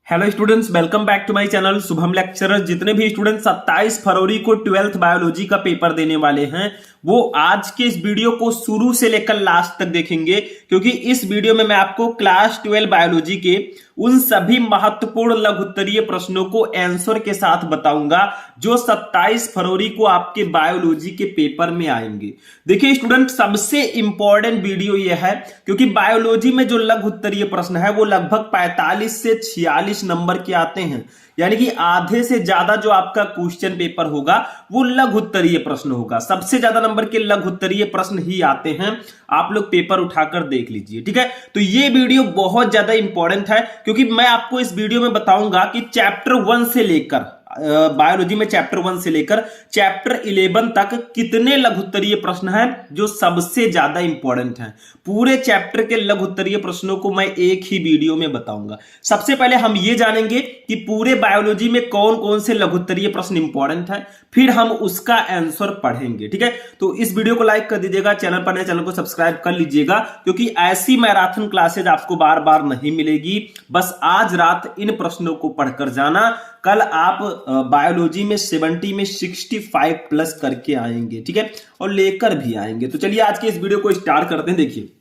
Hello students, welcome back to my channel Shubham lecturer. जितने भी student 27 फरवरी को 12th बायोलॉजी का पेपर देने वाले हैं वो आज के इस वीडियो को शुरू से लेकर लास्ट तक देखेंगे, क्योंकि इस वीडियो में मैं आपको क्लास 12 बायोलॉजी के उन सभी महत्वपूर्ण लघु उत्तरीय प्रश्नों को आंसर के साथ बताऊंगा जो 27 फरवरी को आपके बायोलॉजी के पेपर में आएंगे। देखिए स्टूडेंट, सबसे इंपॉर्टेंट वीडियो यह है क्योंकि बायोलॉजी में जो लघु उत्तरीय प्रश्न है वो लगभग 45 से 46 नंबर के आते हैं, यानी कि आधे से ज्यादा जो आपका क्वेश्चन पेपर होगा वो लघु उत्तरीय प्रश्न होगा। सबसे ज्यादा नंबर के लघु उत्तरीय प्रश्न ही आते हैं, आप लोग पेपर उठाकर देख लीजिए, ठीक है। तो ये वीडियो बहुत ज्यादा इंपॉर्टेंट है क्योंकि मैं आपको इस वीडियो में बताऊंगा कि चैप्टर 1 से लेकर बायोलॉजी में चैप्टर 1 से लेकर चैप्टर 11 तक कितने लघु उत्तरीय प्रश्न हैं जो सबसे ज्यादा इंपॉर्टेंट हैं। पूरे चैप्टर के लघु उत्तरीय प्रश्नों को मैं एक ही वीडियो में बताऊंगा। सबसे पहले हम ये जानेंगे कि पूरे बायोलॉजी में कौन कौन से लघु उत्तरीय प्रश्न इंपॉर्टेंट है, फिर हम उसका आंसर पढ़ेंगे, ठीक है। तो इस वीडियो को लाइक कर दीजिएगा, चैनल पर नए चैनल को सब्सक्राइब कर लीजिएगा, क्योंकि ऐसी मैराथन क्लासेज आपको बार बार नहीं मिलेगी। बस आज रात इन प्रश्नों को पढ़कर जाना, कल आप बायोलॉजी में 70 में 65 प्लस करके आएंगे, ठीक है, और लेकर भी आएंगे। तो चलिए आज के इस वीडियो को स्टार्ट करते हैं। देखिए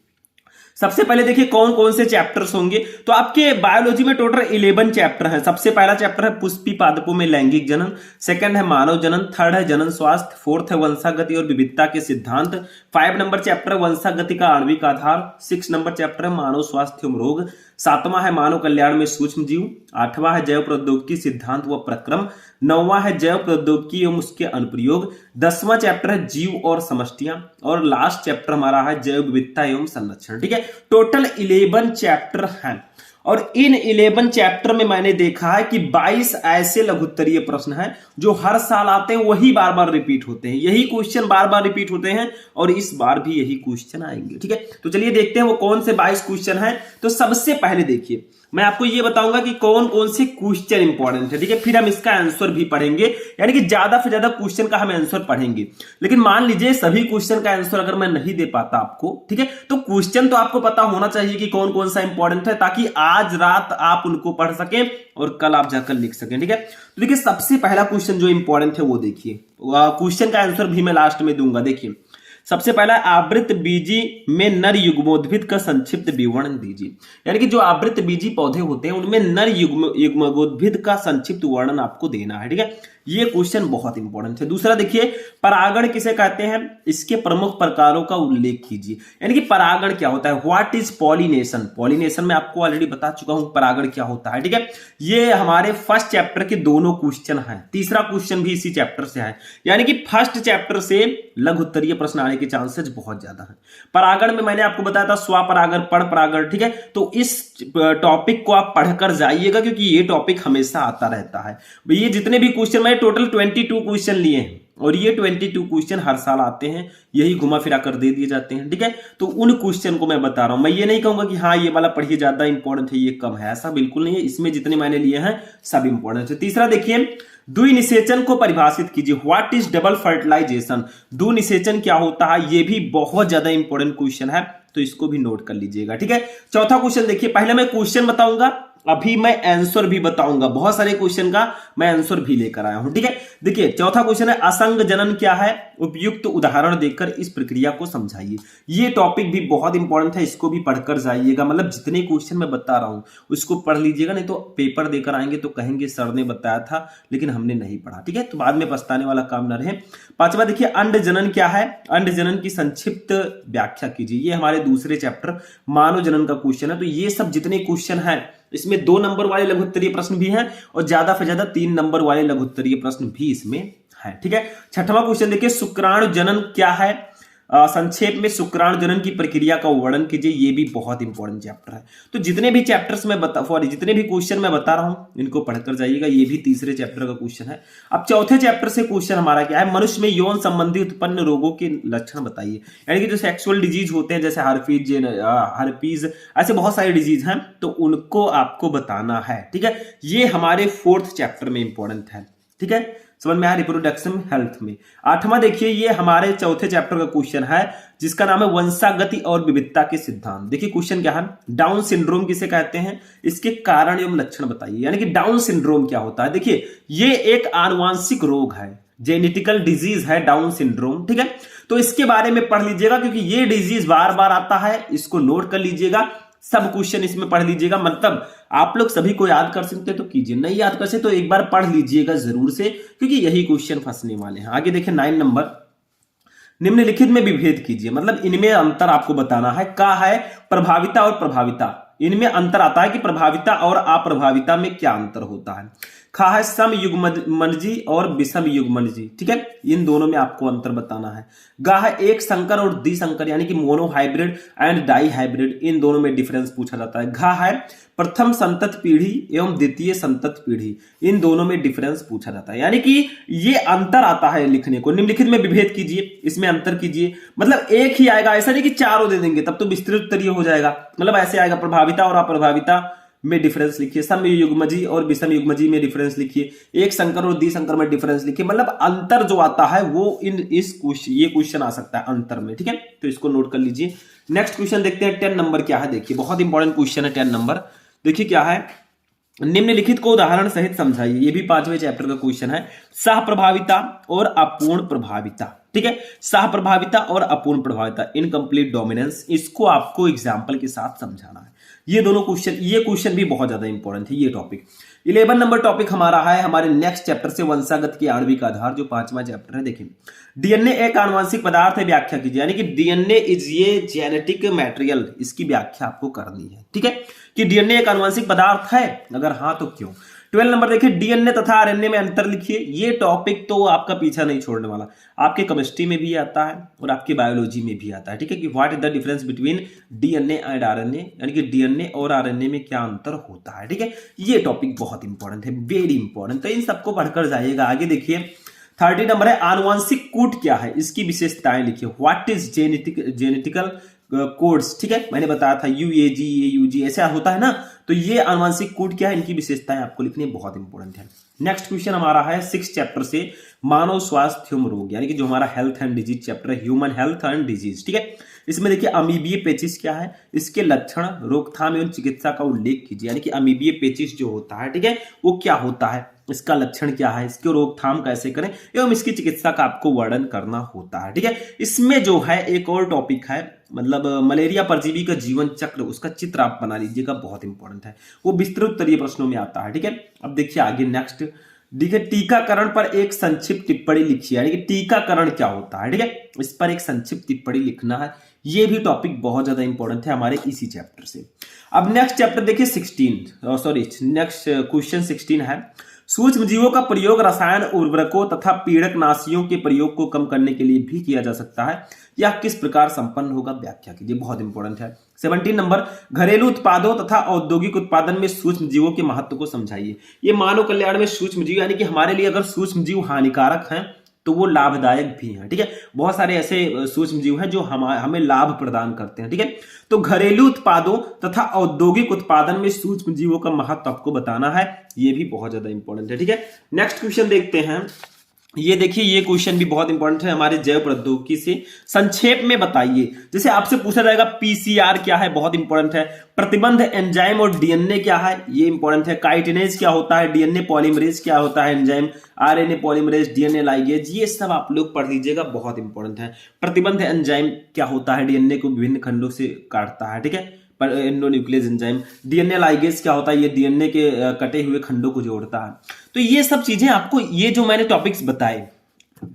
सबसे पहले देखिए कौन कौन से चैप्टर्स होंगे। तो आपके बायोलॉजी में टोटल 11 चैप्टर हैं। सबसे पहला चैप्टर है पुष्पी पादपों में लैंगिक जनन, सेकंड है मानव जनन, थर्ड है जनन स्वास्थ्य, फोर्थ है वंशागति और विविधता के सिद्धांत, 5 नंबर चैप्टर है वंशागति का आणविक आधार, 6 नंबर चैप्टर है मानव स्वास्थ्य एवं रोग, 7वां है मानव कल्याण में सूक्ष्म जीव, 8वां है जैव प्रौद्योगिकी सिद्धांत व प्रक्रम, 9वां है जैव प्रौद्योगिकी एवं उसके अनुप्रयोग, 10वां चैप्टर है जीव और समष्टियां, और लास्ट चैप्टर हमारा है जैव विविधता एवं संरक्षण, ठीक है। टोटल 11 चैप्टर हैं और इन 11 चैप्टर में मैंने देखा है कि 22 ऐसे लघु उत्तरीय प्रश्न हैं जो हर साल आते हैं, वही बार बार रिपीट होते हैं, यही क्वेश्चन बार बार रिपीट होते हैं और इस बार भी यही क्वेश्चन आएंगे, ठीक है। तो चलिए देखते हैं वो कौन से 22 क्वेश्चन हैं। तो सबसे पहले देखिए मैं आपको ये बताऊंगा कि कौन कौन से क्वेश्चन इंपॉर्टेंट है, ठीक है, फिर हम इसका आंसर भी पढ़ेंगे, यानी कि ज्यादा से ज्यादा क्वेश्चन का हम आंसर पढ़ेंगे। लेकिन मान लीजिए सभी क्वेश्चन का आंसर अगर मैं नहीं दे पाता आपको, ठीक है, तो क्वेश्चन तो आपको पता होना चाहिए कि कौन कौन सा इंपॉर्टेंट है, ताकि आज रात आप उनको पढ़ सकें और कल आप जाकर लिख सकें, ठीक है। तो देखिए सबसे पहला क्वेश्चन जो इंपॉर्टेंट है वो देखिए, क्वेश्चन का आंसर भी मैं लास्ट में दूंगा। देखिए सबसे पहला, आवृत बीजी में नर युग्मोद्भिद का संक्षिप्त विवरण दीजिए, यानी कि जो आवृत बीजी पौधे होते हैं उनमें नर युग्मोद्भिद का संक्षिप्त वर्णन आपको देना है, ठीक है। ये क्वेश्चन बहुत इंपॉर्टेंट है। दूसरा देखिए, परागण किसे कहते हैं, इसके प्रमुख प्रकारों का उल्लेख कीजिए, यानी कि परागण क्या होता है, व्हाट इज पॉलिनेशन। पॉलिनेशन में आपको ऑलरेडी बता चुका हूं परागण क्या होता है, ठीक है। ये हमारे फर्स्ट चैप्टर के दोनों क्वेश्चन हैं, तीसरा क्वेश्चन भी इसी चैप्टर से है, यानी कि फर्स्ट चैप्टर से लघु उत्तरीय प्रश्न आने के चांसेस बहुत ज्यादा है। परागण में मैंने आपको बताया था स्वपरागण, परपरागण, ठीक है। तो इस टॉपिक को आप पढ़कर जाइएगा क्योंकि ये टॉपिक हमेशा आता रहता है। ये जितने भी क्वेश्चन टोटल 22 क्वेश्चन लिए हैं और ये 22 क्वेश्चन हर साल आते हैं, यही घुमा फिरा कर दे दिए जाते हैं, ठीक है। तो उन क्वेश्चन को मैं बता रहा हूं, मैं ये नहीं कहूंगा कि हाँ ये वाला पढ़िए ज्यादा इंपॉर्टेंट है ये कम है, ऐसा बिल्कुल नहीं है। इसमें जितने मैंने लिए हैं सब इंपॉर्टेंट है। तीसरा देखिए, द्विनिषेचन को परिभाषित कीजिए, व्हाट इज डबल फर्टिलाइजेशन। द्विनिषेचन क्या होता है, ये भी बहुत ज्यादा इंपॉर्टेंट क्वेश्चन है, तो इसको भी नोट कर लीजिएगा, ठीक है। चौथा क्वेश्चन देखिए, पहले मैं क्वेश्चन बताऊंगा, अभी मैं आंसर भी बताऊंगा, बहुत सारे क्वेश्चन का मैं आंसर भी लेकर आया हूं, ठीक है। देखिए चौथा क्वेश्चन है, असंग जनन क्या है, उपयुक्त उदाहरण देकर इस प्रक्रिया को समझाइए। ये टॉपिक भी बहुत इंपॉर्टेंट है, इसको भी पढ़कर जाइएगा, मतलब जितने क्वेश्चन मैं बता रहा हूं उसको पढ़ लीजिएगा, नहीं तो पेपर देकर आएंगे तो कहेंगे सर ने बताया था लेकिन हमने नहीं पढ़ा, ठीक है। तो बाद में पछताने वाला काम न रहे। पांचवा देखिए, अंड जनन क्या है, अंड जनन की संक्षिप्त व्याख्या कीजिए। ये हमारे दूसरे चैप्टर मानव जनन का क्वेश्चन है। तो ये सब जितने क्वेश्चन है इसमें 2 नंबर वाले लघु उत्तरीय प्रश्न भी हैं और ज्यादा से ज्यादा 3 नंबर वाले लघु उत्तरीय प्रश्न भी इसमें है, ठीक है। छठवां क्वेश्चन देखिए, शुक्राणु जनन क्या है, संक्षेप में शुक्राणु जनन की प्रक्रिया का वर्णन कीजिए। ये भी बहुत इंपॉर्टेंट चैप्टर है। तो जितने भी चैप्टर्स में जितने भी क्वेश्चन मैं बता रहा हूं इनको पढ़कर जाइएगा, ये भी तीसरे चैप्टर का क्वेश्चन है। अब चौथे चैप्टर से क्वेश्चन हमारा क्या है, मनुष्य में यौन संबंधी उत्पन्न रोगों के लक्षण बताइए, यानी कि जो सेक्सुअल डिजीज होते हैं जैसे हर्पीज ऐसे बहुत सारे डिजीज हैं तो उनको आपको बताना है, ठीक है। ये हमारे 4th चैप्टर में इंपॉर्टेंट है। ठीक है, समझ में आया, रिप्रोडक्शन हेल्थ में। आठवां देखिए, ये हमारे चौथे चैप्टर का क्वेश्चन है जिसका नाम है वंशागति और विविधता के सिद्धांत। देखिए क्वेश्चन क्या है, डाउन सिंड्रोम किसे कहते हैं, इसके कारण एवं लक्षण बताइए। यानी कि डाउन सिंड्रोम क्या होता है, देखिए ये एक आनुवांशिक रोग है, जेनेटिकल डिजीज है डाउन सिंड्रोम, ठीक है। तो इसके बारे में पढ़ लीजिएगा क्योंकि ये डिजीज बार बार आता है, इसको नोट कर लीजिएगा, सब क्वेश्चन इसमें पढ़ लीजिएगा। मतलब आप लोग सभी को याद कर सकते तो कीजिए, नहीं याद कर सकते तो एक बार पढ़ लीजिएगा जरूर से, क्योंकि यही क्वेश्चन फंसने वाले हैं। आगे देखिए 9 नंबर, निम्नलिखित में विभेद कीजिए, मतलब इनमें अंतर आपको बताना है। का है प्रभाविता और प्रभाविता, इनमें अंतर आता है कि प्रभाविता और अप्रभाविता में क्या अंतर होता है। खा है सम युग्मनजी और विषम युग्मनजी, ठीक है, इन दोनों में आपको अंतर बताना है। गा है एक संकर और द्विसंकर यानी कि monohybrid and dihybrid, इन दोनों में डिफरेंस पूछा जाता है। घा है प्रथम संतत पीढ़ी एवं द्वितीय संतत पीढ़ी, इन दोनों में डिफरेंस पूछा जाता है। यानी कि ये अंतर आता है लिखने को। निम्नलिखित में विभेद कीजिए, इसमें अंतर कीजिए, मतलब एक ही आएगा, ऐसा नहीं कि चारों दे देंगे तब तो विस्तृत उत्तरीय हो जाएगा। मतलब ऐसे आएगा, प्रभाविता और अप्रभाविता में डिफरेंस लिखिए, सम युग्मजी और विषम युग्मजी में डिफरेंस लिखिए, एक संकर और द्विसंकर में डिफरेंस लिखिए। मतलब अंतर जो आता है वो ये क्वेश्चन आ सकता है अंतर में, ठीक है, तो इसको नोट कर लीजिए। नेक्स्ट क्वेश्चन देखते हैं 10 नंबर क्या है। देखिए बहुत इंपॉर्टेंट क्वेश्चन है 10 नंबर। देखिए क्या है, निम्नलिखित को उदाहरण सहित समझाइए। ये भी 5वें चैप्टर का क्वेश्चन है। सह प्रभाविता और अपूर्ण प्रभाविता, ठीक है, सह प्रभाविता और अपूर्ण प्रभाविता, इनकम्प्लीट डोमिनेंस, इसको आपको एग्जाम्पल के साथ समझाना है। ये दोनों क्वेश्चन, ये क्वेश्चन भी बहुत ज्यादा इंपॉर्टेंट है ये टॉपिक। 11 नंबर टॉपिक हमारा है हमारे नेक्स्ट चैप्टर से, वंशागत के आणविक आधार, जो 5वां चैप्टर है। देखिए डीएनए एक आनुवंशिक पदार्थ है, व्याख्या कीजिए। यानी कि डीएनए इज ये जेनेटिक मटेरियल, इसकी व्याख्या आपको करनी है, ठीक है, कि डीएनए एक आनुवंशिक पदार्थ है, अगर हाँ तो क्यों। 12 नंबर देखिए, डीएनए तथा आरएनए में अंतर लिखिए। ये टॉपिक तो आपका पीछा नहीं छोड़ने वाला, आपके केमिस्ट्री में भी आता है और आपके बायोलॉजी में भी आता है, ठीक है, कि what is the difference between DNA and RNA, यानी कि डीएनए और आरएनए में क्या अंतर होता है, ठीक है। ये टॉपिक बहुत इंपॉर्टेंट है, वेरी इंपॉर्टेंट, तो इन सबको पढ़कर जाइएगा। आगे देखिए 30 नंबर है, आनुवंशिक कूट क्या है, इसकी विशेषताएं लिखिए। व्हाट इज जेनेटिकल कोड्स, ठीक है, मैंने बताया था UAG AUG ऐसा होता है ना, तो ये आनुवंशिक कोड क्या है, इनकी विशेषताएं आपको लिखनी बहुत इंपॉर्टेंट है। नेक्स्ट क्वेश्चन हमारा है 6 चैप्टर से, मानव स्वास्थ्य एवं रोग, यानी कि जो हमारा हेल्थ एंड डिजीज चैप्टर है, ह्यूमन हेल्थ एंड डिजीज, ठीक है। इसमें देखिए अमीबिये पेचिस क्या है, इसके लक्षण, रोकथाम एवं चिकित्सा का उल्लेख कीजिए। यानी कि अमीबिये पेचिस जो होता है, ठीक है, वो क्या होता है, इसका लक्षण क्या है, इसकी रोकथाम कैसे करें एवं इसकी चिकित्सा का आपको वर्णन करना होता है, ठीक है। इसमें जो है एक और टॉपिक है, मतलब मलेरिया परजीवी का जीवन चक्र, उसका चित्र आप बना लीजिएगा, बहुत इंपॉर्टेंट है, वो विस्तृत उत्तरीय प्रश्नों में आता है, ठीक है। अब देखिए आगे नेक्स्ट, देखिए टीकाकरण पर एक संक्षिप्त टिप्पणी लिखिए। यानी कि टीकाकरण क्या होता है, ठीक है, इस पर एक संक्षिप्त टिप्पणी लिखना है। ये भी टॉपिक बहुत ज्यादा इंपॉर्टेंट है हमारे इसी चैप्टर से। अब नेक्स्ट चैप्टर देखिए नेक्स्ट क्वेश्चन 16 है, सूक्ष्म जीवों का प्रयोग रसायन उर्वरकों तथा पीड़कनाशियों के प्रयोग को कम करने के लिए भी किया जा सकता है, यह किस प्रकार संपन्न होगा, व्याख्या कीजिए, बहुत इंपॉर्टेंट है। 17 नंबर, घरेलू उत्पादों तथा औद्योगिक उत्पादन में सूक्ष्म जीवों के महत्व को समझाइए। ये मानव कल्याण में सूक्ष्म जीव, यानी कि हमारे लिए अगर सूक्ष्म जीव हानिकारक हैं तो वो लाभदायक भी हैं, ठीक है। बहुत सारे ऐसे सूक्ष्म जीव हैं जो हमें लाभ प्रदान करते हैं, ठीक है। तो घरेलू उत्पादों तथा औद्योगिक उत्पादन में सूक्ष्म जीवों का महत्व आपको बताना है, ये भी बहुत ज्यादा इंपॉर्टेंट है, ठीक है। नेक्स्ट क्वेश्चन देखते हैं। ये देखिए ये क्वेश्चन भी बहुत इंपॉर्टेंट है हमारे जैव प्रौद्योगिकी से, संक्षेप में बताइए। जैसे आपसे पूछा जाएगा पीसीआर क्या है, बहुत इंपॉर्टेंट है। प्रतिबंध एंजाइम और डीएनए क्या है, ये इंपॉर्टेंट है। काइटिनेज क्या होता है, डीएनए पॉलीमरेज क्या होता है, enzyme, RNA polymerase, DNA ligase, ये सब आप लोग पढ़ लीजिएगा, बहुत इंपॉर्टेंट है। प्रतिबंध एंजाइम क्या होता है, डीएनए को विभिन्न खंडों से काटता है, ठीक है, एंडोन्यूक्लियस एंजाइम। डीएनए लाइगेज क्या होता है, ये डीएनए के कटे हुए खंडों को जोड़ता है। तो ये सब चीजें आपको, ये जो मैंने टॉपिक्स बताए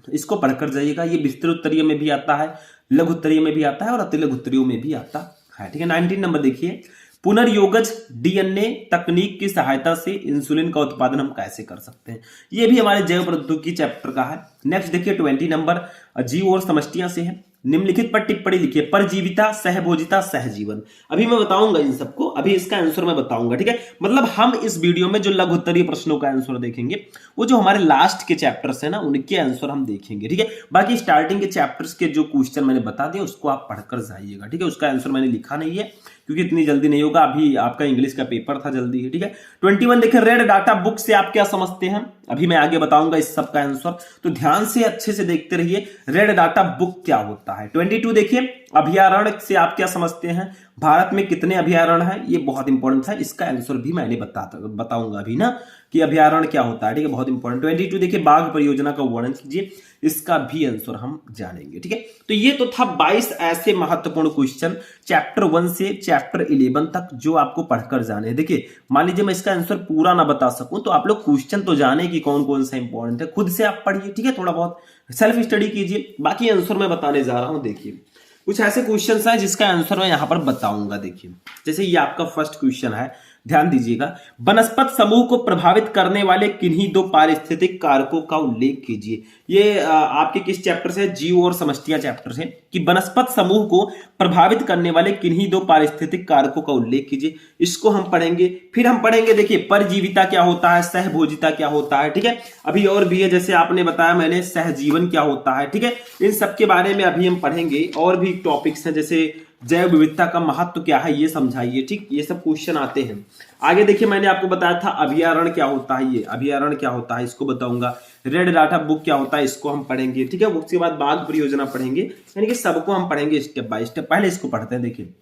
इसको पढ़कर जाइएगा। ये विस्तृत उत्तरीय में भी आता है, लघु उत्तरीय में भी आता है और अति लघु उत्तरीय में भी आता है, ठीक है। 19 नंबर देखिए, पुनर्योगज डीएनए तकनीक की सहायता से इंसुलिन का उत्पादन हम कैसे कर सकते हैं, ये भी हमारे जैव प्रौद्योगिकी चैप्टर का है। नेक्स्ट देखिए 20 नंबर, जीव और समष्टियां से है। निम्नलिखित पर टिप्पणी लिखिए। परजीविता, सहभोजिता, सहजीवन, अभी मैं बताऊंगा इन सबको, अभी इसका आंसर मैं बताऊंगा, ठीक है। मतलब हम इस वीडियो में जो लघु उत्तरीय प्रश्नों का आंसर देखेंगे, वो जो हमारे लास्ट के चैप्टर्स है ना, उनके आंसर हम देखेंगे, ठीक है। बाकी स्टार्टिंग के चैप्टर्स के जो क्वेश्चन मैंने बता दिए उसको आप पढ़कर जाइएगा, ठीक है। उसका आंसर मैंने लिखा नहीं है क्योंकि इतनी जल्दी नहीं होगा, अभी आपका इंग्लिश का पेपर था, जल्दी है। ठीक है, 21 देखिए, रेड डाटा बुक से आप क्या समझते हैं, अभी मैं आगे बताऊंगा इस सब का आंसर, तो ध्यान से अच्छे से देखते रहिए, रेड डाटा बुक क्या होता है। 22 देखिए, अभयारण्य से आप क्या समझते हैं, भारत में कितने अभयारण्य हैं, ये बहुत इंपॉर्टेंट है, इसका आंसर भी मैंने बताऊंगा अभी ना कि अभयारण्य क्या होता है। ठीक है, बहुत इंपॉर्टेंट। 22 देखिए, बाघ परियोजना का वर्णन कीजिए, इसका भी आंसर हम जानेंगे। ठीक है, तो ये तो था 22 ऐसे महत्वपूर्ण क्वेश्चन चैप्टर 1 से चैप्टर 11 तक जो आपको पढ़कर जाने हैं। देखिए, मान लीजिए मैं इसका आंसर पूरा ना बता सकूं, तो आप लोग क्वेश्चन तो जाने कि कौन कौन सा इंपॉर्टेंट है, खुद से आप पढ़िए। ठीक है, थोड़ा बहुत सेल्फ स्टडी कीजिए, बाकी आंसर मैं बताने जा रहा हूं। देखिए, कुछ ऐसे क्वेश्चंस हैं जिसका आंसर मैं यहां पर बताऊंगा। देखिए, जैसे ये आपका फर्स्ट क्वेश्चन है, ध्यान दीजिएगा, वनस्पत समूह को प्रभावित करने वाले किन्हीं दो पारिस्थितिक कारकों का उल्लेख कीजिए। ये आपके किस चैप्टर से, जीव और समष्टियां चैप्टर से, कि वनस्पत समूह को प्रभावित करने वाले किन्हीं दो पारिस्थितिक कारकों का उल्लेख कीजिए। इसको हम पढ़ेंगे। फिर हम पढ़ेंगे, देखिए, परजीविता क्या होता है, सहभोजिता क्या होता है। ठीक है, अभी और भी है, जैसे आपने बताया मैंने, सहजीवन क्या होता है। ठीक है, इन सब के बारे में अभी हम पढ़ेंगे। और भी टॉपिक्स हैं, जैसे जैव विविधता का महत्व क्या है, ये समझाइए। ठीक, ये सब क्वेश्चन आते हैं आगे। देखिए, मैंने आपको बताया था अभयारण्य क्या होता है, ये अभयारण्य क्या होता है इसको बताऊंगा। रेड डाटा बुक क्या होता है इसको हम पढ़ेंगे। ठीक है, उसके बाद बाघ परियोजना पढ़ेंगे, यानी कि सबको हम पढ़ेंगे स्टेप बाय स्टेप। पहले इसको पढ़ते हैं। देखिए,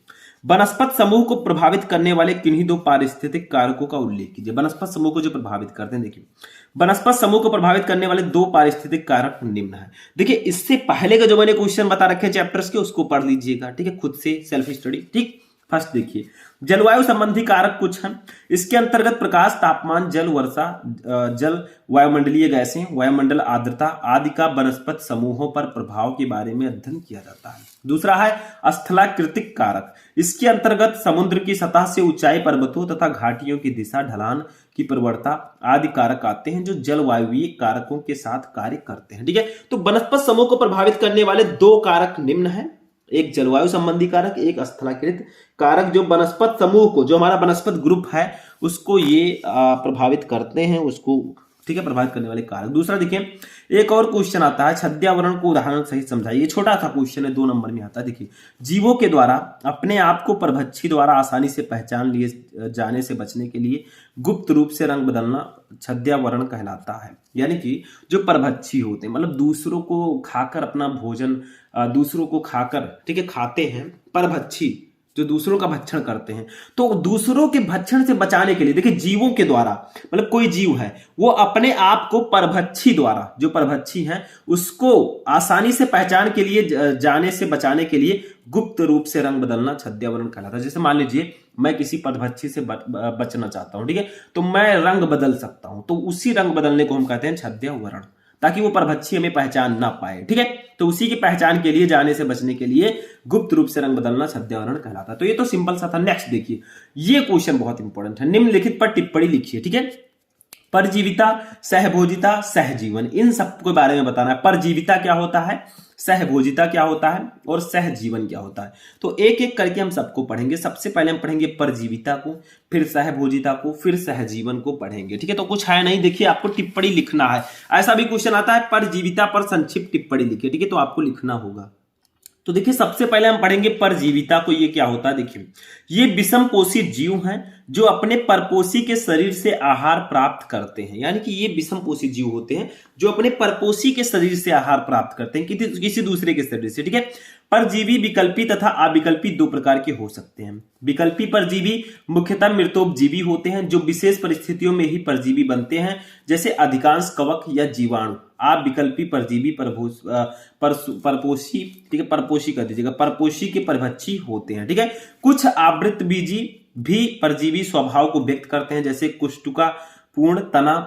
वनस्पत समूह को प्रभावित करने वाले किन्हीं दो पारिस्थितिक कारकों का उल्लेख कीजिए। वनस्पत समूह को जो प्रभावित करते हैं, देखिए, वनस्पत समूह को प्रभावित करने वाले दो पारिस्थितिक कारक निम्न है। देखिए, इससे पहले का जो मैंने क्वेश्चन बता रखे चैप्टर्स के, उसको पढ़ लीजिएगा। ठीक है, खुद से सेल्फ स्टडी। ठीक, फर्स्ट देखिए, जलवायु संबंधी कारक कुछ हैं। इसके अंतर्गत प्रकाश, तापमान, जल, वर्षा, जल, वायुमंडलीय गैसें, वायुमंडल आर्द्रता आदि का वनस्पत समूहों पर प्रभाव के बारे में अध्ययन किया जाता है। दूसरा है स्थलाकृतिक कारक। इसके अंतर्गत समुद्र की सतह से ऊंचाई, पर्वतों तथा घाटियों की दिशा, ढलान की प्रवणता आदि कारक आते हैं जो जलवायुवीय कारकों के साथ कार्य करते हैं। ठीक है, तो वनस्पत समूह को प्रभावित करने वाले दो कारक निम्न है, एक जलवायु संबंधी कारक, एक स्थलाकृत कारक, जो वनस्पत समूह को, जो हमारा वनस्पत ग्रुप है, उसको ये प्रभावित करते हैं, उसको, ठीक है, प्रभावित करने वाले कारक। दूसरा देखिए, एक और क्वेश्चन आता है, छद्यावरण को उदाहरण सहित समझाइए। छोटा सा क्वेश्चन है, 2 नंबर में आता है। देखिए, जीवों के द्वारा अपने आप को परभक्षी द्वारा आसानी से पहचान लिए जाने से बचने के लिए गुप्त रूप से रंग बदलना छद्यावरण कहलाता है। यानी कि जो परभक्षी होते हैं, मतलब दूसरों को खाकर अपना भोजन, दूसरों को खाकर, ठीक है, खाते हैं, परभक्षी जो दूसरों का भक्षण करते हैं, तो दूसरों के भक्षण से बचाने के लिए, देखिए, जीवों के द्वारा, मतलब कोई जीव है वो अपने आप को परभक्षी द्वारा, जो परभक्षी है उसको आसानी से पहचान के लिए, जाने से बचाने के लिए गुप्त रूप से रंग बदलना छद्यावरण कहलाता है। जैसे मान लीजिए मैं किसी परभक्षी से बचना चाहता हूं, ठीक है, तो मैं रंग बदल सकता हूं, तो उसी रंग बदलने को हम कहते हैं छद्यावरण, ताकि वो परभक्षी हमें पहचान ना पाए। ठीक है, तो उसी की पहचान के लिए, जाने से बचने के लिए गुप्त रूप से रंग बदलना छद्यावरण कहलाता है। तो ये तो सिंपल सा था। नेक्स्ट देखिए, ये क्वेश्चन बहुत इंपॉर्टेंट है। निम्नलिखित पर टिप्पणी लिखिए। ठीक है, परजीविता, सहभोजिता, सहजीवन, इन सब के बारे में बताना है। परजीविता क्या होता है, सहभोजिता क्या होता है, और सहजीवन क्या होता है। तो एक एक करके हम सबको पढ़ेंगे। सबसे पहले हम पढ़ेंगे परजीविता को, फिर सहभोजिता को, फिर सहजीवन को पढ़ेंगे। ठीक है, तो कुछ है नहीं, देखिए, आपको टिप्पणी लिखना है। ऐसा भी क्वेश्चन आता है, परजीविता पर संक्षिप्त टिप्पणी लिखिए। ठीक है, तो आपको लिखना होगा। तो देखिए, सबसे पहले हम पढ़ेंगे परजीविता को। ये क्या होता है, देखिए, ये विषमपोषी जीव हैं जो अपने परपोषी के शरीर से आहार प्राप्त करते हैं। यानी कि ये विषमपोषी जीव होते हैं जो अपने परपोषी के शरीर से आहार प्राप्त करते हैं, किसी दूसरे के शरीर से। ठीक है, परजीवी विकल्पी तथा अविकल्पी दो प्रकार के हो सकते हैं। विकल्पी परजीवी मुख्यतः मृतोपजीवी होते हैं जो विशेष परिस्थितियों में ही परजीवी बनते हैं, जैसे अधिकांश कवक या जीवाणु। आप विकल्पी परजीवी परपोषी, ठीक है, परपोषी कर दीजिएगा, परपोषी के परभक्षी होते हैं। ठीक है, कुछ आवृतबीजी भी परजीवी स्वभाव को व्यक्त करते हैं, जैसे कुष्टुका पूर्ण तना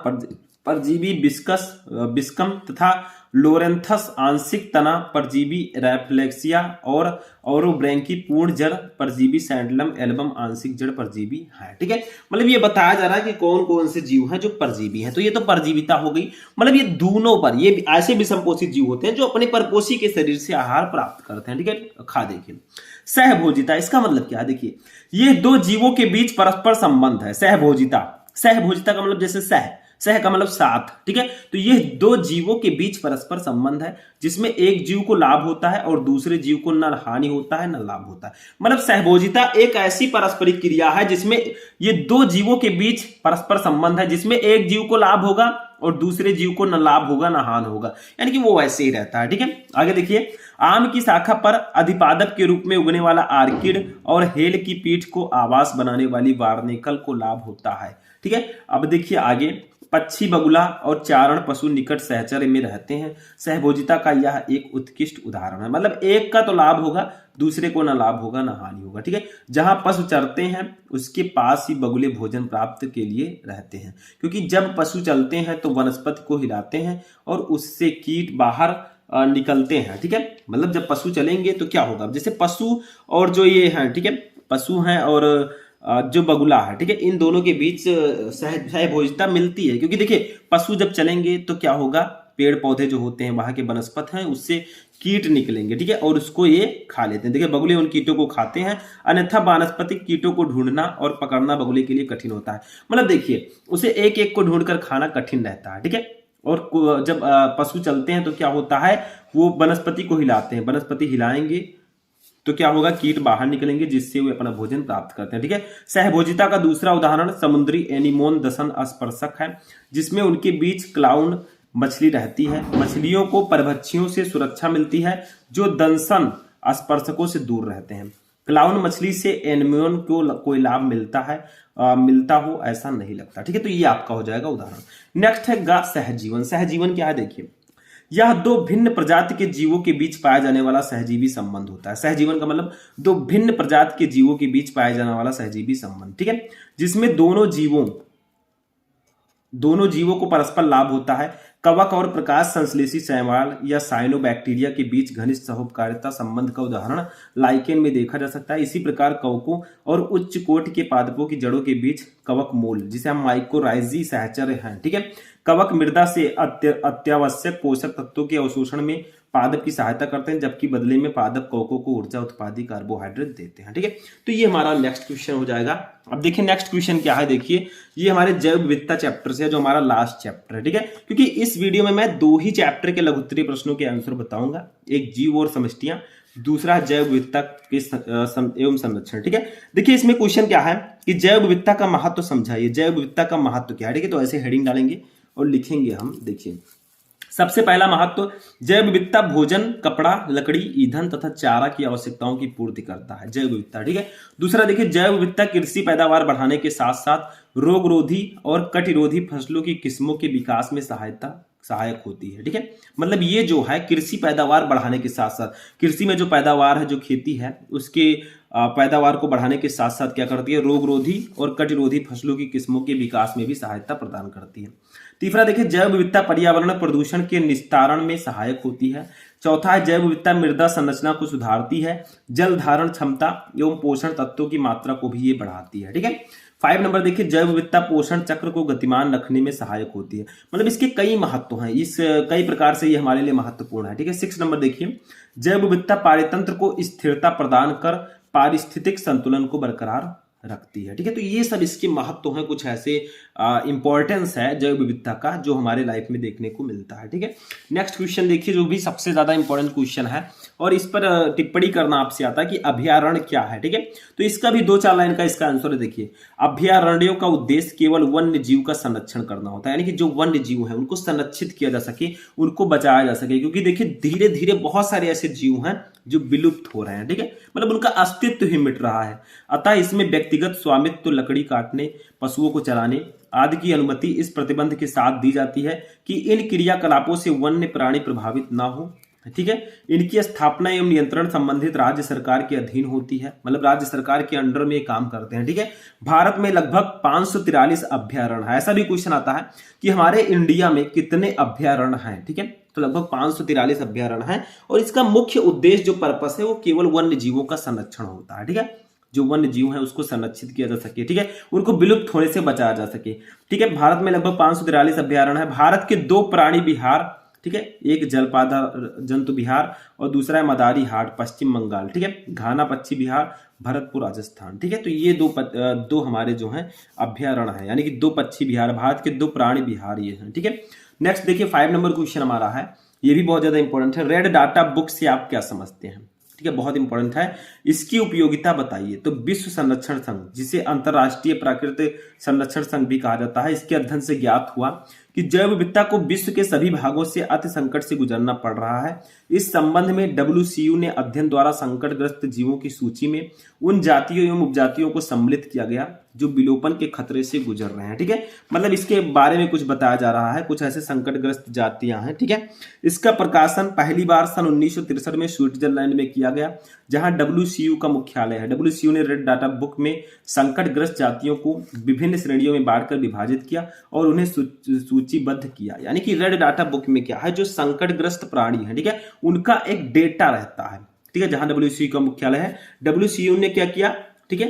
परजीवी बिस्कम तथा लोरेंथस आंशिक तना परजीवी रैफ्लेक्सिया और औरोब्रैंकी पूर्ण जड़ परजीवी सैंडलम एल्बम आंशिक जड़ परजीवी है। ठीक है, मतलब ये बताया जा रहा है कि कौन कौन से जीव हैं जो परजीवी हैं। तो ये तो परजीविता हो गई, मतलब ये दोनों पर, ये ऐसे विषमपोषी जीव होते हैं जो अपने परपोषी के शरीर से आहार प्राप्त करते हैं। ठीक है, खा देखिए। सहभोजिता, इसका मतलब क्या है, देखिए, ये दो जीवों के बीच परस्पर संबंध है। सहभोजिता, सहभोजिता का मतलब जैसे सह का मतलब साथ, ठीक है। तो ये दो जीवों के बीच परस्पर संबंध है जिसमें एक जीव को लाभ होता है और दूसरे जीव को न हानि होता है न लाभ होता है। मतलब सहभोजिता एक ऐसी पारस्परिक क्रिया है जिसमें ये दो जीवों के बीच परस्पर संबंध है, जिसमें एक जीव को लाभ होगा और दूसरे जीव को न लाभ होगा न हानि होगा, यानी कि वो वैसे ही रहता है, ठीक है। आगे देखिए, आम की शाखा पर अधिपादप के रूप में उगने वाला आर्किड और हेल की पीठ को आवास बनाने वाली वार्निकल को लाभ होता है, ठीक है। अब देखिए आगे, पक्षी, बगुला और चारण पशु निकट सहचर्य में रहते हैं। सहभोजिता का यह एक उत्कृष्ट उदाहरण है। मतलब एक का तो लाभ होगा, दूसरे को ना लाभ होगा ना हानि होगा, ठीक है। जहां पशु चरते हैं उसके पास ही बगुले भोजन प्राप्त के लिए रहते हैं, क्योंकि जब पशु चलते हैं तो वनस्पति को हिलाते हैं और उससे कीट बाहर निकलते हैं, ठीक है। मतलब जब पशु चलेंगे तो क्या होगा, जैसे पशु और जो ये हैं, ठीक है, पशु हैं और जो बगुला है, ठीक है, इन दोनों के बीच सहभोजिता मिलती है, क्योंकि देखिए पशु जब चलेंगे तो क्या होगा, पेड़ पौधे जो होते हैं वहां के वनस्पत हैं उससे कीट निकलेंगे, ठीक है, और उसको ये खा लेते हैं। देखिए बगुले उन कीटों को खाते हैं, अन्यथा वानस्पतिक कीटों को ढूंढना और पकड़ना बगुले के लिए कठिन होता है। मतलब देखिए उसे एक एक को ढूंढकर खाना कठिन रहता है, ठीक है। और जब पशु चलते हैं तो क्या होता है, वो वनस्पति को हिलाते हैं, वनस्पति हिलाएंगे तो क्या होगा, कीट बाहर निकलेंगे जिससे वे अपना भोजन प्राप्त करते हैं, ठीक है। सहभोजिता का दूसरा उदाहरण समुद्री एनीमोन दशन स्पर्शक है, जिसमें उनके बीच क्लाउन मछली रहती है। मछलियों को परभक्षियों से सुरक्षा मिलती है जो दंशन स्पर्शकों से दूर रहते हैं। क्लाउन मछली से एनीमोन को कोई लाभ मिलता है, मिलता हो ऐसा नहीं लगता, ठीक है। तो ये आपका हो जाएगा उदाहरण। नेक्स्ट है गा सहजीवन। सहजीवन क्या है, देखिए यह दो भिन्न प्रजाति के जीवों के बीच पाया जाने वाला सहजीवी संबंध होता है। सहजीवन का मतलब दो भिन्न प्रजाति के जीवों के बीच पाया जाने वाला सहजीवी संबंध, ठीक है, जिसमें दोनों जीवों को परस्पर लाभ होता है। कवक और प्रकाश संश्लेषी शैवाल या साइनोबैक्टीरिया के बीच घनिष्ठ सहोपकारिता संबंध का उदाहरण लाइकेन में देखा जा सकता है। इसी प्रकार कवकों और उच्च कोटि के पादपों की जड़ों के बीच कवक मूल, जिसे हम माइकोराइजी सहचर्य हैं, ठीक है। कवक मृदा से अत्यावश्यक पोषक तत्वों के अवशोषण में पादप की सहायता करते हैं, जबकि बदले में पादप कवकों को ऊर्जा उत्पादी कार्बोहाइड्रेट देते हैं, ठीक है। तो ये हमारा नेक्स्ट क्वेश्चन हो जाएगा। अब देखिए नेक्स्ट क्वेश्चन क्या है, देखिए ये हमारे जैव विविधता चैप्टर से है, जो हमारा लास्ट चैप्टर है, ठीक है। क्योंकि इस वीडियो में मैं दो ही चैप्टर के लघुत्तरीय प्रश्नों के आंसर बताऊंगा, एक जीव और समष्टियां, दूसरा जैव विविधता के एवं संरक्षण, ठीक है। देखिए इसमें क्वेश्चन क्या है कि जैव विविधता का महत्व समझाइए। जैव विविधता का महत्व क्या है, ठीक है। तो ऐसे हेडिंग डालेंगे और लिखेंगे हम। देखिए सबसे पहला महत्व, जैव विविधता भोजन, कपड़ा, लकड़ी, ईंधन तथा चारा की आवश्यकताओं की पूर्ति करता है, जैव विविधता, ठीक है। दूसरा देखिए, जैव विविधता कृषि पैदावार बढ़ाने के साथ साथ रोगरोधी और कटिरोधी फसलों की किस्मों के विकास में सहायक होती है, ठीक है। मतलब ये जो है कृषि पैदावार बढ़ाने के साथ साथ, कृषि में जो पैदावार है, जो खेती है, उसके पैदावार को बढ़ाने के साथ साथ क्या करती है, रोगरोधी और कटिरोधी फसलों की किस्मों के विकास में भी सहायता प्रदान करती है। तीसरा देखिए, जैव विविधता पर्यावरण प्रदूषण के निस्तारण में सहायक होती है। चौथा है, जैव विविधता मृदा संरचना को सुधारती है, जल धारण क्षमता एवं पोषण तत्वों की मात्रा को भी ये बढ़ाती है, ठीक है। 5 नंबर देखिए, जैव विविधता पोषण चक्र को गतिमान रखने में सहायक होती है। मतलब इसके कई महत्व हैं, इस कई प्रकार से ये हमारे लिए महत्वपूर्ण है, ठीक है। 6 नंबर देखिए, जैव विविधता पारितंत्र को स्थिरता प्रदान कर पारिस्थितिक संतुलन को बरकरार रखती है, ठीक है। तो ये सब इसके महत्व हैं, कुछ ऐसे इंपॉर्टेंस है जैव विविधता का जो हमारे लाइफ में देखने को मिलता है, ठीक है। नेक्स्ट क्वेश्चन देखिए, जो भी सबसे ज्यादा इंपॉर्टेंट क्वेश्चन है और इस पर टिप्पणी करना आपसे आता है कि अभयारण्य क्या है, ठीक है। तो इसका भी 2-4 लाइन का इसका आंसर है। देखिए, अभयारण्यों का उद्देश्य केवल वन्य जीव का संरक्षण करना होता है, यानी कि जो वन्य जीव है उनको संरक्षित किया जा सके, उनको बचाया जा सके, क्योंकि देखिए धीरे धीरे बहुत सारे ऐसे जीव हैं जो विलुप्त हो रहे हैं, ठीक है। मतलब उनका अस्तित्व ही मिट रहा है। अतः इसमें व्यक्तिगत स्वामित्व, लकड़ी काटने, पशुओं को चराने आदि की अनुमति इस प्रतिबंध के साथ दी जाती है कि इन क्रियाकलापों से वन्य प्राणी प्रभावित ना हो, ठीक है। इनकी स्थापना एवं नियंत्रण संबंधित राज्य सरकार के अधीन होती है, मतलब राज्य सरकार के अंडर में काम करते हैं, ठीक है। भारत में लगभग 543 अभयारण्य है। ऐसा भी क्वेश्चन आता है कि हमारे इंडिया में कितने अभयारण्य हैं, ठीक है। तो लगभग 543 अभयारण्य हैं और इसका मुख्य उद्देश्य जो पर्पस है वो केवल वन्य जीवों का संरक्षण होता है, ठीक है। जो वन्य जीव है उसको संरक्षित किया जा सके, ठीक है, उनको विलुप्त होने से बचाया जा सके, ठीक है। भारत में लगभग 543 अभयारण्य है। भारत के 2 प्राणी विहार ठीक है, एक जलपादा जंतु विहार और दूसरा है मदारी हाट पश्चिम बंगाल, ठीक है, घाना पक्षी विहार भरतपुर राजस्थान, ठीक है। तो ये दो हमारे जो हैं अभ्यारण्य है, यानी कि 2 पक्षी विहार, भारत के 2 प्राणी विहार ये हैं, ठीक है। नेक्स्ट देखिए 5 नंबर क्वेश्चन हमारा है, ये भी बहुत ज्यादा इंपॉर्टेंट है। रेड डाटा बुक से आप क्या समझते हैं, ठीक है, बहुत इंपॉर्टेंट है। इसकी उपयोगिता बताइए। तो विश्व संरक्षण संघ, जिसे अंतरराष्ट्रीय प्राकृतिक संरक्षण संघ भी कहा जाता है, इसके अध्ययन से ज्ञात हुआ कि जैव विविधता को विश्व के सभी भागों से अति संकट से गुजरना पड़ रहा है। इस संबंध में WCU ने अध्ययन द्वारा संकटग्रस्त जीवों की सूची में उन जातियों एवं उपजातियों को सम्मिलित किया गया जो विलोपन के खतरे से गुजर रहे हैं, ठीक है। मतलब इसके बारे में कुछ बताया जा रहा है, कुछ ऐसे संकटग्रस्त जातियां हैं, ठीक है। इसका प्रकाशन पहली बार सन 1963 में स्विट्जरलैंड में किया गया, जहां WCU का मुख्यालय है। WCU ने रेड डाटा बुक में संकटग्रस्त जातियों को विभिन्न श्रेणियों में बांटकर विभाजित किया और उन्हें सूचीबद्ध किया। यानी कि रेड डाटा बुक में क्या है, जो संकटग्रस्त प्राणी है, ठीक है, उनका एक डेटा रहता है, ठीक है, जहां WCU का मुख्यालय है। WCU ने क्या किया, ठीक है,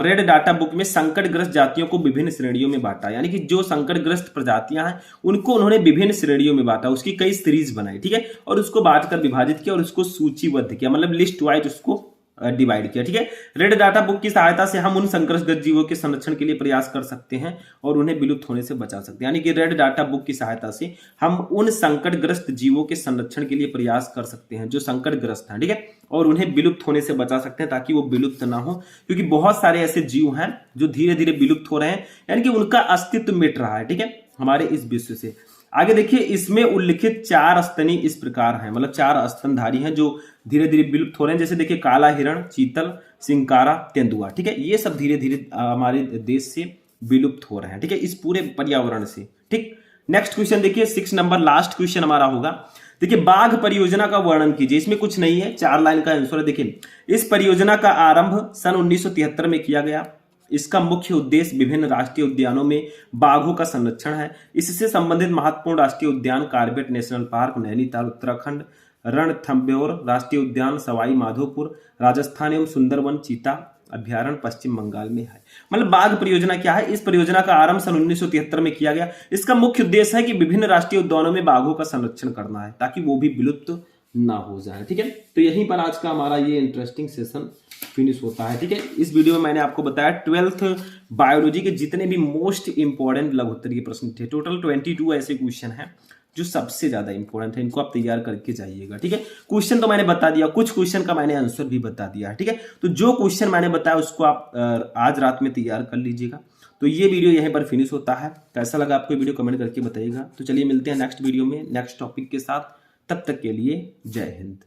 रेड डाटा बुक में संकटग्रस्त जातियों को विभिन्न श्रेणियों में बांटा, यानी कि जो संकटग्रस्त प्रजातियां हैं उनको उन्होंने विभिन्न श्रेणियों में बांटा, उसकी कई सीरीज बनाई, ठीक है, और उसको बांटकर विभाजित किया और उसको सूचीबद्ध किया, मतलब लिस्ट वाइज उसको डिवाइड किया, ठीक है। रेड डाटा बुक की सहायता से हम उन संकटग्रस्त जीवों के संरक्षण के लिए प्रयास कर सकते हैं और उन्हें विलुप्त होने से बचा सकते हैं। यानी कि रेड डाटा बुक की सहायता से हम उन संकटग्रस्त जीवों के संरक्षण के लिए प्रयास कर सकते हैं जो संकटग्रस्त हैं, ठीक है, और उन्हें विलुप्त होने से बचा सकते हैं ताकि वो विलुप्त ना हो, क्योंकि बहुत सारे ऐसे जीव हैं जो धीरे धीरे विलुप्त हो रहे हैं, यानी कि उनका अस्तित्व मिट रहा है, ठीक है, हमारे इस विश्व से। आगे देखिए, इसमें उल्लिखित 4 स्तनी इस प्रकार हैं, मतलब 4 स्तनधारी हैं जो धीरे धीरे विलुप्त हो रहे हैं। जैसे देखिए काला हिरण, चीतल, सिंकारा, तेंदुआ, ठीक है, ये सब धीरे धीरे हमारे देश से विलुप्त हो रहे हैं, ठीक है, इस पूरे पर्यावरण से, ठीक। नेक्स्ट क्वेश्चन देखिए 6 नंबर लास्ट क्वेश्चन हमारा होगा। देखिए बाघ परियोजना का वर्णन कीजिए। इसमें कुछ नहीं है, 4 लाइन का आंसर है। देखिए इस परियोजना का आरंभ सन 1973 में किया गया। इसका मुख्य उद्देश्य विभिन्न राष्ट्रीय उद्यानों में बाघों का संरक्षण है। इससे संबंधित महत्वपूर्ण राष्ट्रीय उद्यान Corbett national park Nainital Uttarakhand, Ranthambore राष्ट्रीय उद्यान सवाई माधोपुर राजस्थान एवं सुंदरवन चीता अभ्यारण्य पश्चिम बंगाल में है। मतलब बाघ परियोजना क्या है, इस परियोजना का आरंभ सन 1973 में किया गया। इसका मुख्य उद्देश्य है कि विभिन्न राष्ट्रीय उद्यानों में बाघों का संरक्षण करना है ताकि वो भी विलुप्त ना हो जाए, ठीक है। तो यहीं पर आज का हमारा ये इंटरेस्टिंग सेशन फिनिश होता है, ठीक है। इस वीडियो में मैंने आपको बताया 12th बायोलॉजी के जितने भी मोस्ट इंपॉर्टेंट लघुत्तरीय प्रश्न थे, टोटल 22 ऐसे क्वेश्चन हैं जो सबसे ज्यादा इंपॉर्टेंट है, इनको आप तैयार करके जाइएगा, ठीक है। क्वेश्चन तो मैंने बता दिया, कुछ क्वेश्चन का मैंने आंसर भी बता दिया है, ठीक है। तो जो क्वेश्चन मैंने बताया उसको आप आज रात में तैयार कर लीजिएगा। तो ये वीडियो यहीं पर फिनिश होता है। कैसा लगा आपको वीडियो कमेंट करके बताइएगा। तो चलिए मिलते हैं नेक्स्ट वीडियो में नेक्स्ट टॉपिक के साथ, तब तक के लिए जय हिंद।